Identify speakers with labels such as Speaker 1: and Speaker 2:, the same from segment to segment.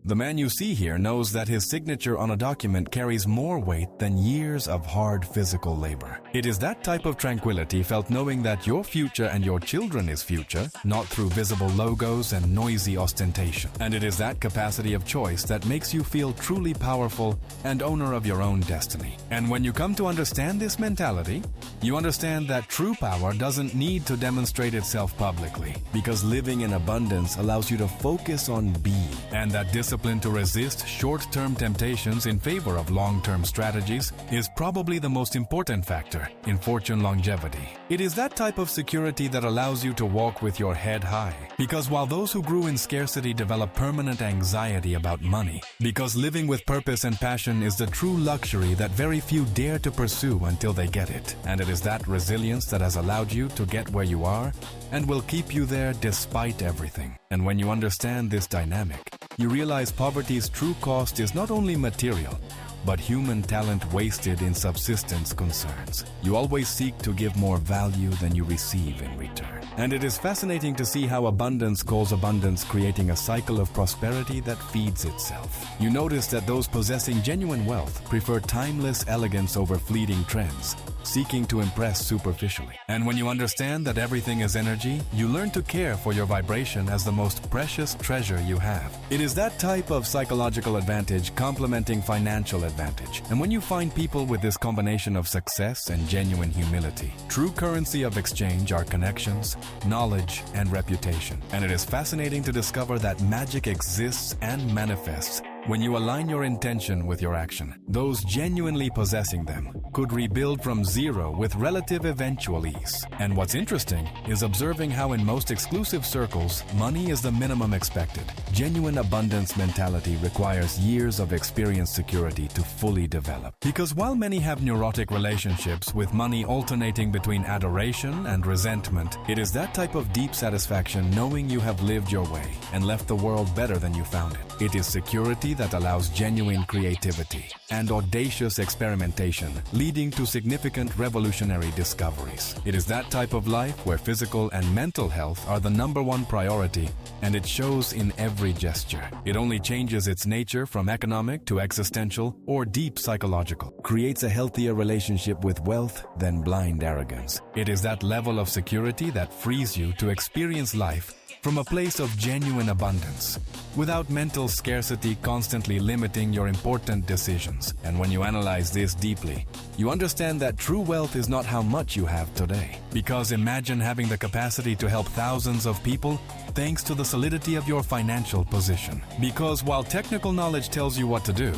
Speaker 1: The man you see here knows that his signature on a document carries more weight than years of hard physical labor. It is that type of tranquility felt knowing that your future and your children is future, not through visible logos and noisy ostentation. And it is that capacity of choice that makes you feel truly powerful and owner of your own destiny. And when you come to understand this mentality, you understand that true power doesn't need to demonstrate itself publicly, because living in abundance allows you to focus on being, and that discipline to resist short-term temptations in favor of long-term strategies is probably the most important factor in fortune longevity. It is that type of security that allows you to walk with your head high, because while those who grew in scarcity develop permanent anxiety about money, because living with purpose and passion is the true luxury that very few dare to pursue until they get it. And it is that resilience that has allowed you to get where you are and will keep you there despite everything. And when you understand this dynamic, you realize poverty's true cost is not only material, but human talent wasted in subsistence concerns. You always seek to give more value than you receive in return. And it is fascinating to see how abundance calls abundance, creating a cycle of prosperity that feeds itself. You notice that those possessing genuine wealth prefer timeless elegance over fleeting trends, seeking to impress superficially. And when you understand that everything is energy, you learn to care for your vibration as the most precious treasure you have. It is that type of psychological advantage complementing financial advantage. And when you find people with this combination of success and genuine humility, true currency of exchange are connections, knowledge, and reputation. And it is fascinating to discover that magic exists and manifests when you align your intention with your action. Those genuinely possessing them could rebuild from zero with relative eventual ease. And what's interesting is observing how in most exclusive circles, money is the minimum expected. Genuine abundance mentality requires years of experienced security to fully develop. Because while many have neurotic relationships with money alternating between adoration and resentment, it is that type of deep satisfaction knowing you have lived your way and left the world better than you found it. It is security that allows genuine creativity and audacious experimentation, leading to significant revolutionary discoveries. It is that type of life where physical and mental health are the #1 priority, and it shows in every gesture. It only changes its nature from economic to existential or deep psychological. Creates a healthier relationship with wealth than blind arrogance. It is that level of security that frees you to experience life from a place of genuine abundance, without mental scarcity constantly limiting your important decisions. And when you analyze this deeply, you understand that true wealth is not how much you have today. Because imagine having the capacity to help thousands of people thanks to the solidity of your financial position. Because while technical knowledge tells you what to do,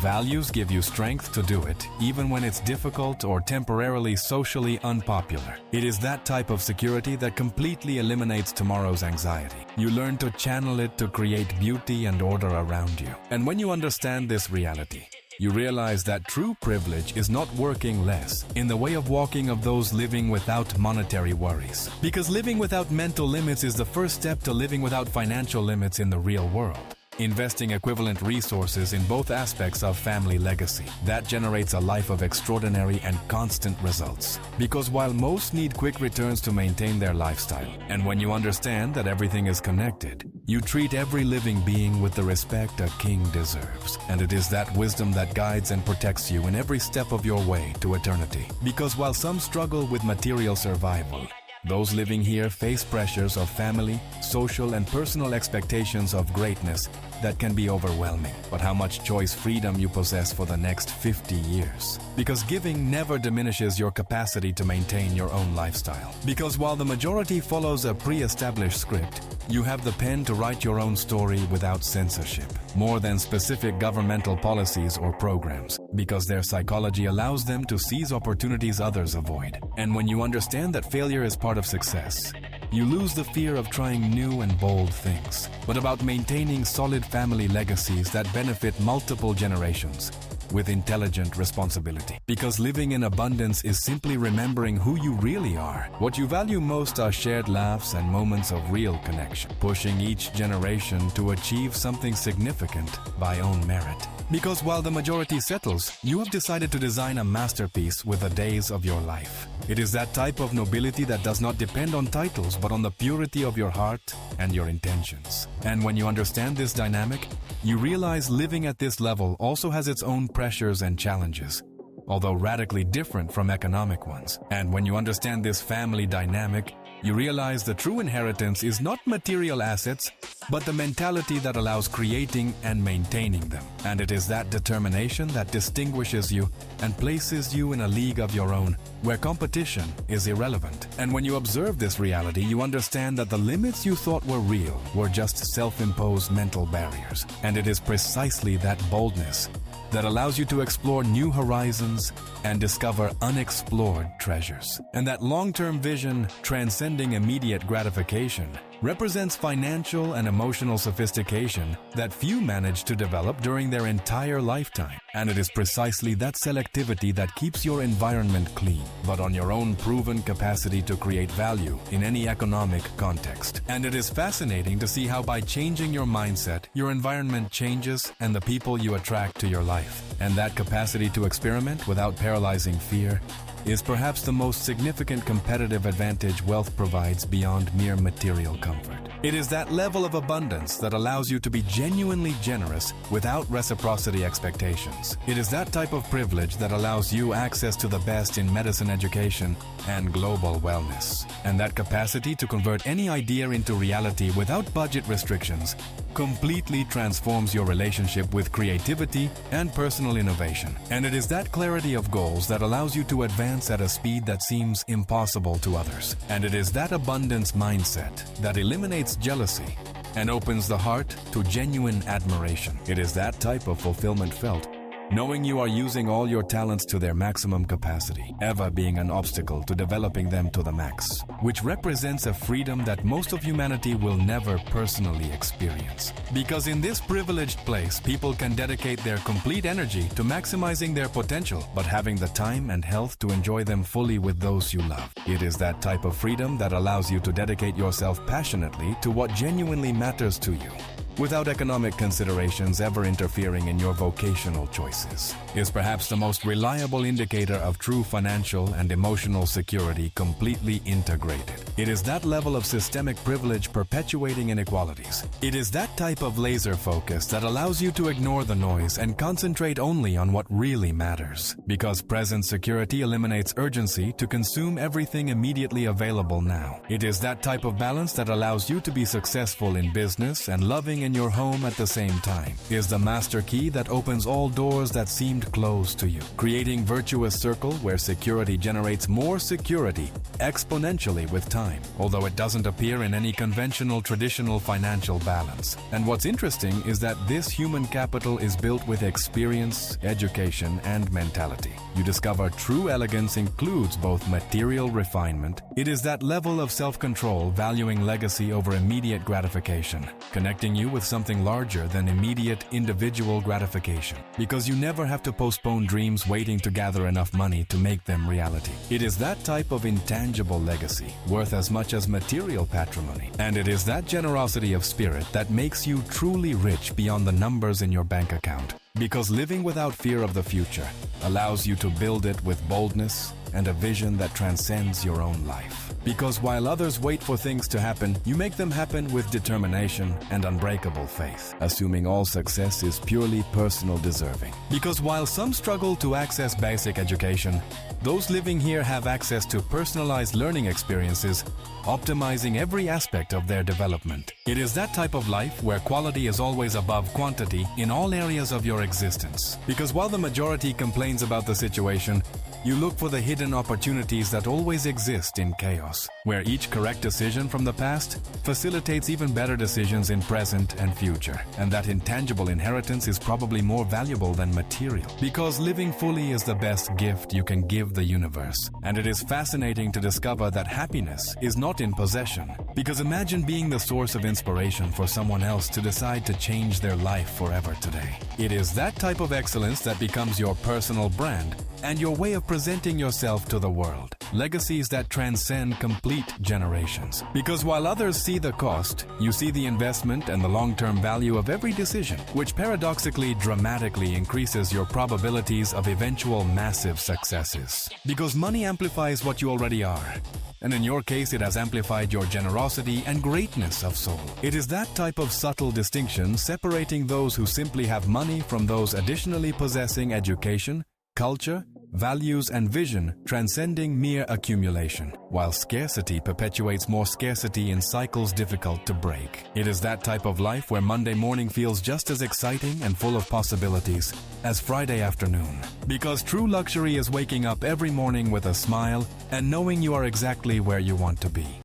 Speaker 1: values give you strength to do it, even when it's difficult or temporarily socially unpopular. It is that type of security that completely eliminates tomorrow's anxiety. You learn to channel it to create beauty and order around you. And when you understand this reality, you realize that true privilege is not working less in the way of walking of those living without monetary worries. Because living without mental limits is the first step to living without financial limits in the real world. Investing equivalent resources in both aspects of family legacy. That generates a life of extraordinary and constant results. Because while most need quick returns to maintain their lifestyle, and when you understand that everything is connected, you treat every living being with the respect a king deserves. And it is that wisdom that guides and protects you in every step of your way to eternity. Because while some struggle with material survival, those living here face pressures of family, social, and personal expectations of greatness that can be overwhelming. But how much choice freedom you possess for the next 50 years. Because giving never diminishes your capacity to maintain your own lifestyle. Because while the majority follows a pre-established script, you have the pen to write your own story without censorship, more than specific governmental policies or programs, because their psychology allows them to seize opportunities others avoid. And when you understand that failure is part of success, you lose the fear of trying new and bold things, but about maintaining solid family legacies that benefit multiple generations with intelligent responsibility. Because living in abundance is simply remembering who you really are. What you value most are shared laughs and moments of real connection, pushing each generation to achieve something significant by own merit. Because while the majority settles, you have decided to design a masterpiece with the days of your life. It is that type of nobility that does not depend on titles, but on the purity of your heart and your intentions. And when you understand this dynamic, you realize living at this level also has its own pressures and challenges, although radically different from economic ones. And when you understand this family dynamic, you realize the true inheritance is not material assets, but the mentality that allows creating and maintaining them. And it is that determination that distinguishes you and places you in a league of your own, where competition is irrelevant. And when you observe this reality, you understand that the limits you thought were real were just self-imposed mental barriers. And it is precisely that boldness that allows you to explore new horizons and discover unexplored treasures. And that long-term vision, transcending immediate gratification, represents financial and emotional sophistication that few manage to develop during their entire lifetime. And it is precisely that selectivity that keeps your environment clean, but on your own proven capacity to create value in any economic context. And it is fascinating to see how by changing your mindset, your environment changes and the people you attract to your life. And that capacity to experiment without paralyzing fear is perhaps the most significant competitive advantage wealth provides beyond mere material comfort. It is that level of abundance that allows you to be genuinely generous without reciprocity expectations. It is that type of privilege that allows you access to the best in medicine education and global wellness. And that capacity to convert any idea into reality without budget restrictions completely transforms your relationship with creativity and personal innovation. And it is that clarity of goals that allows you to advance at a speed that seems impossible to others. And it is that abundance mindset that eliminates jealousy and opens the heart to genuine admiration. It is that type of fulfillment felt knowing you are using all your talents to their maximum capacity, ever being an obstacle to developing them to the max, which represents a freedom that most of humanity will never personally experience. Because in this privileged place, people can dedicate their complete energy to maximizing their potential, but having the time and health to enjoy them fully with those you love. It is that type of freedom that allows you to dedicate yourself passionately to what genuinely matters to you, without economic considerations ever interfering in your vocational choices, is perhaps the most reliable indicator of true financial and emotional security completely integrated. It is that level of systemic privilege perpetuating inequalities. It is that type of laser focus that allows you to ignore the noise and concentrate only on what really matters, because present security eliminates urgency to consume everything immediately available now. It is that type of balance that allows you to be successful in business and loving in your home at the same time, is the master key that opens all doors that seemed closed to you, creating virtuous circle where security generates more security exponentially with time, although it doesn't appear in any conventional traditional financial balance. And what's interesting is that this human capital is built with experience, education, and mentality. You discover true elegance includes both material refinement. It is that level of self-control valuing legacy over immediate gratification, connecting you with something larger than immediate individual gratification, because you never have to postpone dreams waiting to gather enough money to make them reality. It is that type of intangible legacy, worth as much as material patrimony. And it is that generosity of spirit that makes you truly rich beyond the numbers in your bank account, because living without fear of the future allows you to build it with boldness and a vision that transcends your own life. Because while others wait for things to happen, you make them happen with determination and unbreakable faith, assuming all success is purely personal deserving. Because while some struggle to access basic education, those living here have access to personalized learning experiences, optimizing every aspect of their development. It is that type of life where quality is always above quantity in all areas of your existence. Because while the majority complains about the situation, you look for the hidden opportunities that always exist in chaos, where each correct decision from the past facilitates even better decisions in present and future. And that intangible inheritance is probably more valuable than material, because living fully is the best gift you can give the universe. And it is fascinating to discover that happiness is not in possession, because imagine being the source of inspiration for someone else to decide to change their life forever today. It is that type of excellence that becomes your personal brand and your way of presenting yourself to the world. Legacies that transcend complete generations. Because while others see the cost, you see the investment and the long-term value of every decision, which paradoxically dramatically increases your probabilities of eventual massive successes. Because money amplifies what you already are. And in your case, it has amplified your generosity and greatness of soul. It is that type of subtle distinction separating those who simply have money from those additionally possessing education, culture, values, and vision, transcending mere accumulation, while scarcity perpetuates more scarcity in cycles difficult to break. It is that type of life where Monday morning feels just as exciting and full of possibilities as Friday afternoon. Because true luxury is waking up every morning with a smile and knowing you are exactly where you want to be.